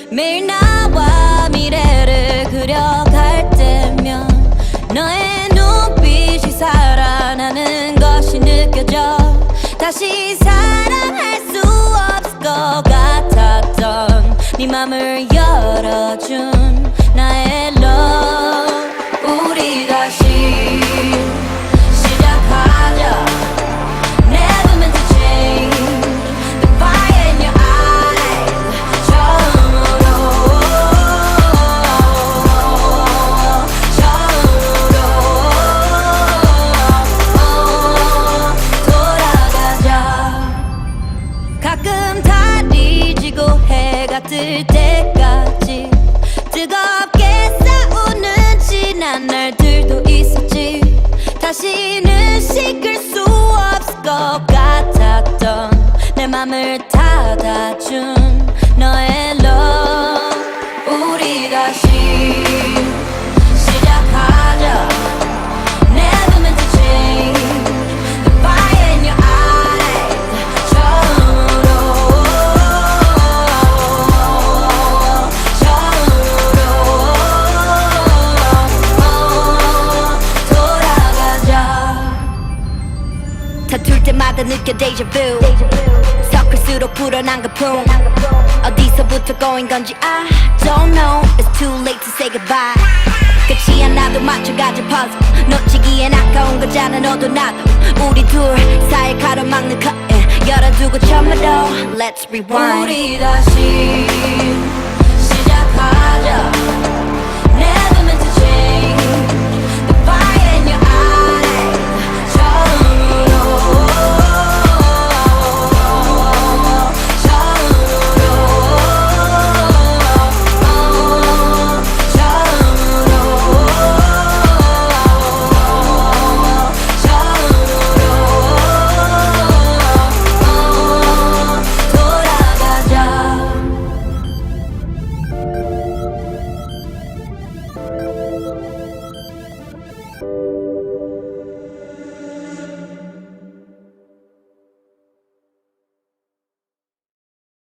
매일 나와 미래를 그려갈 때면 너의 눈빛이 살아나는 것이 느껴져. 다시 사랑할 수 없을 것 같았던 네 맘을 열어준 나의 love. 우리 다시 시작하자. Never meant to change the fire in your eyes. 처음으로 돌아가자. 가끔 달이 지고 해가 뜰 때까지 뜨겁게 싸우는 지난 날들도 있었지. 다시는 식을 수 없을 것 같았던 내 맘을 닫아준 너의 love. 우리 다시 시작하자. Never meant to change the fire in your eyes. 처음으로 돌아가자. 다툴 때마다 느껴 deja vu. 섞을수록 불어난 그 품. 어디서부터 꼬인 건지 I don't know. It's too late to say goodbye. 끝이 하나도 맞춰가지 puzzle. 놓치기엔 아까운 거잖아 너도 나도. 우리 둘 사이 가로막는 curtain 열어두고 처음으로 Let's rewind. 우리 다시 시작하자.